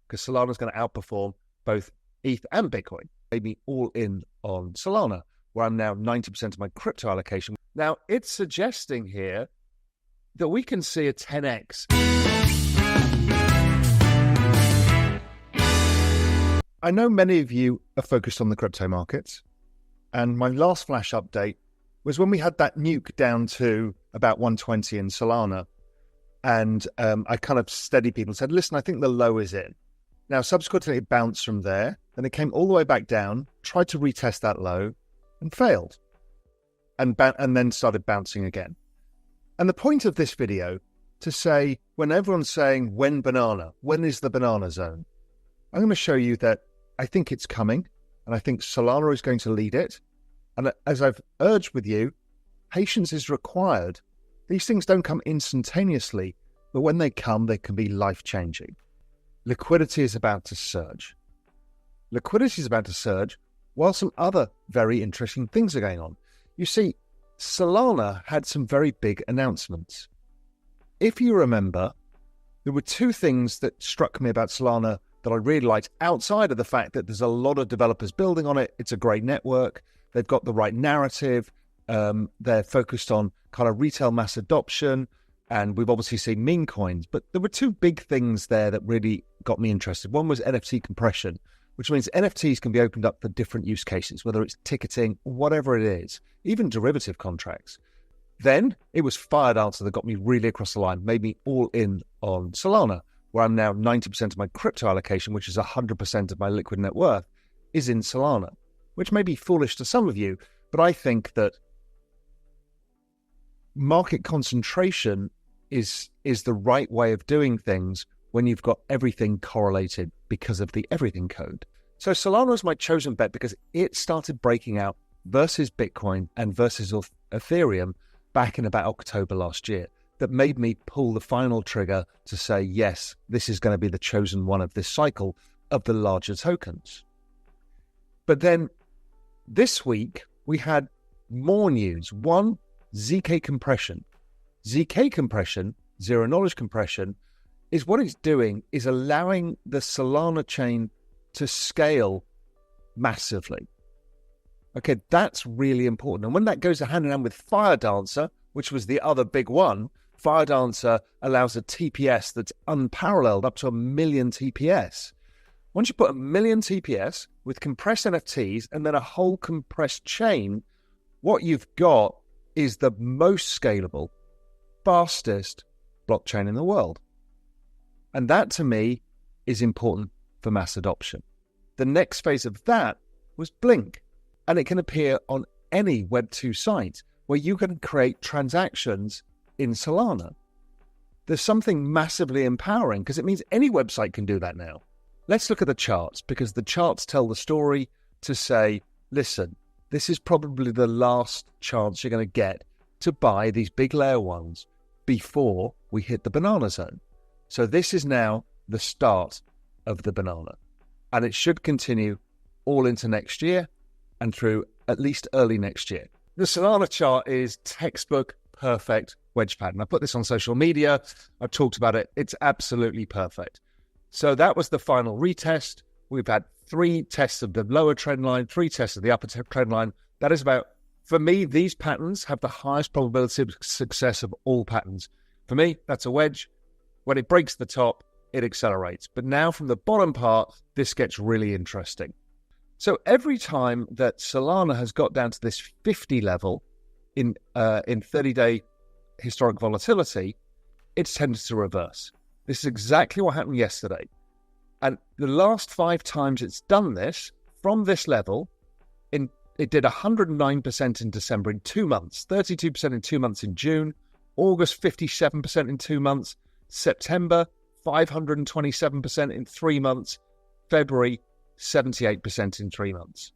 because Solana is going to outperform both ETH and Bitcoin. Maybe all in on Solana, where I'm now 90% of my crypto allocation. Now, it's suggesting here that we can see a 10x. I know many of you are focused on the crypto markets, and my last flash update was when we had that nuke down to about 120 in Solana, and I kind of steadied people and said, listen, I think the low is in. Now, subsequently, it bounced from there, then it came all the way back down, tried to retest that low, and failed, and then started bouncing again. And the point of this video, to say, when everyone's saying, when is the banana zone? I'm going to show you that I think it's coming, and I think Solana is going to lead it. And as I've urged with you, patience is required. These things don't come instantaneously, but when they come, they can be life-changing. Liquidity is about to surge. Liquidity is about to surge while some other very interesting things are going on. You see, Solana had some very big announcements. If you remember, there were two things that struck me about Solana that I really liked, outside of the fact that there's a lot of developers building on it. It's a great network. They've got the right narrative. They're focused on kind of retail mass adoption. And we've obviously seen meme coins. But there were two big things there that really got me interested. One was NFT compression, which means NFTs can be opened up for different use cases, whether it's ticketing, whatever it is, even derivative contracts. Then it was Fired Answer that got me really across the line, made me all in on Solana, where I'm now 90% of my crypto allocation, which is 100% of my liquid net worth, is in Solana, which may be foolish to some of you, but I think that market concentration is the right way of doing things when you've got everything correlated because of the everything code. So Solana was my chosen bet because it started breaking out versus Bitcoin and versus Ethereum back in about October last year. That made me pull the final trigger to say, yes, this is going to be the chosen one of this cycle of the larger tokens. But then this week, we had more news. One, ZK compression. ZK compression, zero knowledge compression, is what it's doing is allowing the Solana chain to scale massively. Okay, that's really important. And when that goes hand in hand with Fired Answer, which was the other big one, Fired Answer allows a TPS that's unparalleled, up to 1 million TPS. Once you put 1 million TPS with compressed NFTs and then a whole compressed chain, what you've got is the most scalable, fastest blockchain in the world. And that, to me, is important for mass adoption. The next phase of that was Blink, and it can appear on any Web2 site where you can create transactions in Solana. There's something massively empowering because it means any website can do that now. Let's look at the charts, because the charts tell the story to say, listen, this is probably the last chance you're going to get to buy these big layer ones before we hit the banana zone. So this is now the start of the banana, and it should continue all into next year and through at least early next year. The Solana chart is textbook perfect wedge pattern. I put this on social media. I've talked about it. It's absolutely perfect. So that was the final retest. We've had 3 tests of the lower trend line, 3 tests of the upper trend line. That is about, for me, these patterns have the highest probability of success of all patterns. For me, that's a wedge. When it breaks the top, it accelerates. But now from the bottom part, this gets really interesting. So every time that Solana has got down to this 50 level in 30-day historic volatility, it's tended to reverse. This is exactly what happened yesterday. And the last 5 times it's done this, from this level, it did 109% in December in 2 months, 32% in 2 months in June, August 57% in 2 months, September 527% in 3 months, February 78% in 3 months.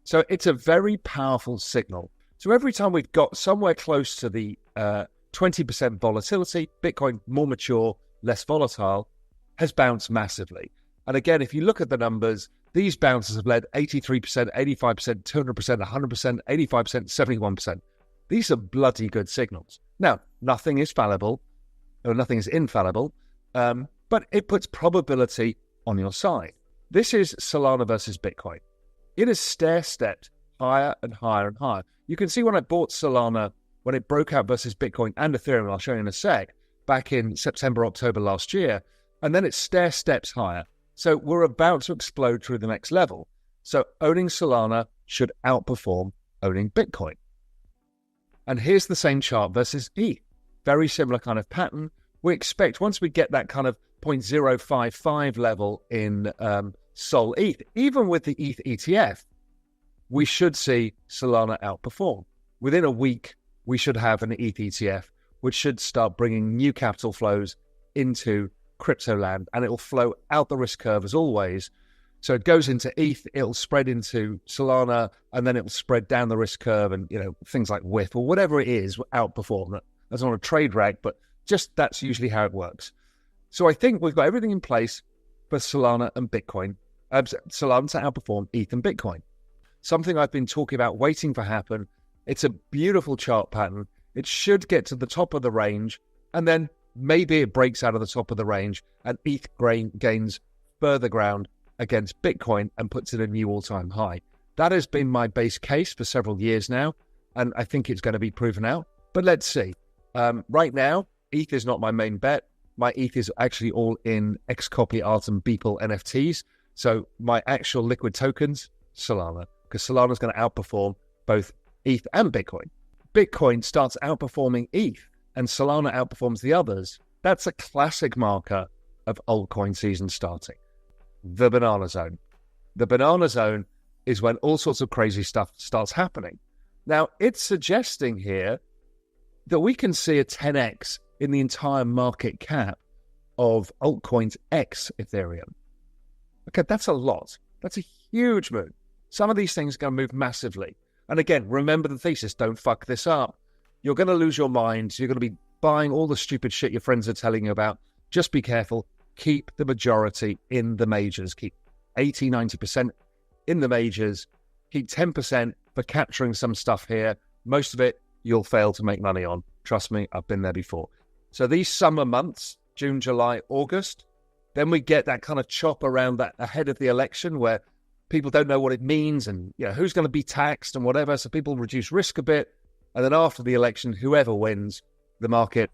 So it's a very powerful signal. So every time we've got somewhere close to the 20% volatility, Bitcoin, more mature, less volatile, has bounced massively. And again, if you look at the numbers, these bounces have led 83%, 85%, 200%, 100%, 85%, 71%. These are bloody good signals. Now, nothing is fallible, or nothing is infallible, but it puts probability on your side. This is Solana versus Bitcoin. It has stair-stepped higher and higher and higher. You can see when I bought Solana, when it broke out versus Bitcoin and Ethereum, I'll show you in a sec, back in September, October last year, and then it stair-steps higher. So we're about to explode through the next level. So owning Solana should outperform owning Bitcoin. And here's the same chart versus ETH. Very similar kind of pattern. We expect once we get that kind of 0.055 level in Sol ETH, even with the ETH ETF, we should see Solana outperform. Within a week, we should have an ETH ETF, which should start bringing new capital flows into crypto land, and it'll flow out the risk curve as always. So it goes into ETH, it'll spread into Solana, and then it'll spread down the risk curve, and things like WIF or whatever it is will outperform. That's not a trade rag, but just that's usually how it works. So I think we've got everything in place for Solana and Bitcoin, Solana to outperform ETH and Bitcoin. Something I've been talking about waiting for happen. It's a beautiful chart pattern. It should get to the top of the range, and then maybe it breaks out of the top of the range, and ETH gains further ground against Bitcoin and puts it a new all-time high. That has been my base case for several years now, and I think it's going to be proven out. But let's see. Right now, ETH is not my main bet. My ETH is actually all in Xcopy, Art, and Beeple NFTs. So my actual liquid tokens, Solana, because Solana is going to outperform both ETH and Bitcoin. Bitcoin starts outperforming ETH and Solana outperforms the others. That's a classic marker of altcoin season starting. The banana zone. The banana zone is when all sorts of crazy stuff starts happening. Now, it's suggesting here that we can see a 10x in the entire market cap of altcoins X Ethereum. Okay, that's a lot. That's a huge move. Some of these things are going to move massively. And again, remember the thesis, don't fuck this up. You're going to lose your mind. You're going to be buying all the stupid shit your friends are telling you about. Just be careful. Keep the majority in the majors. Keep 80, 90% in the majors. Keep 10% for capturing some stuff here. Most of it, you'll fail to make money on. Trust me, I've been there before. So these summer months, June, July, August, then we get that kind of chop around that ahead of the election where people don't know what it means and who's going to be taxed and whatever. So people reduce risk a bit. And then after the election, whoever wins, the market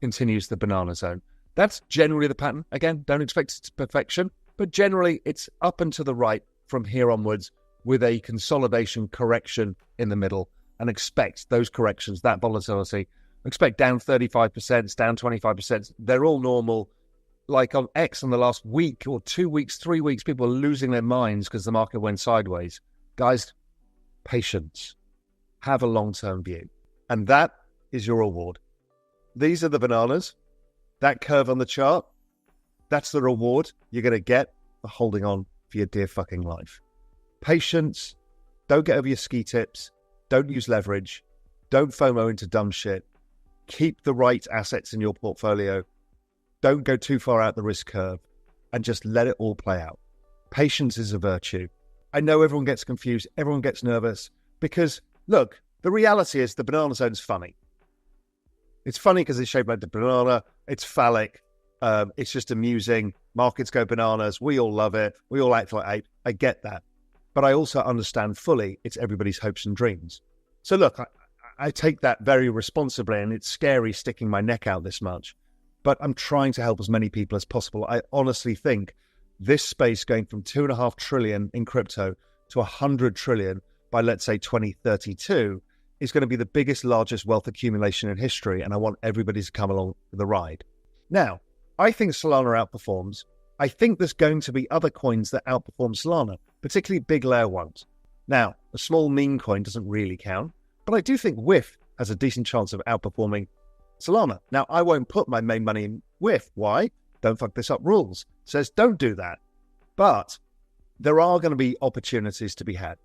continues the banana zone. That's generally the pattern. Again, don't expect it's perfection, but generally it's up and to the right from here onwards with a consolidation correction in the middle, and expect those corrections, that volatility, expect down 35%, down 25%. They're all normal. Like on X in the last week or 2 weeks, 3 weeks, people are losing their minds because the market went sideways. Guys, patience. Have a long-term view. And that is your reward. These are the bananas. That curve on the chart, that's the reward you're going to get for holding on for your dear fucking life. Patience. Don't get over your ski tips. Don't use leverage. Don't FOMO into dumb shit. Keep the right assets in your portfolio. Don't go too far out the risk curve and just let it all play out. Patience is a virtue. I know everyone gets confused. Everyone gets nervous because, look, the reality is the banana zone is funny. It's funny because it's shaped like the banana. It's phallic. It's just amusing. Markets go bananas. We all love it. We all act like ape. I get that. But I also understand fully it's everybody's hopes and dreams. So look, I take that very responsibly, and it's scary sticking my neck out this much. But I'm trying to help as many people as possible. I honestly think this space going from 2.5 trillion in crypto to 100 trillion by, let's say, 2032 is going to be the biggest, largest wealth accumulation in history, and I want everybody to come along for the ride. Now, I think Solana outperforms. I think there's going to be other coins that outperform Solana, particularly big layer ones. Now, a small meme coin doesn't really count, but I do think WIF has a decent chance of outperforming Solana. Now, I won't put my main money in WIF. Why? Don't fuck this up rules. Says don't do that. But there are going to be opportunities to be had.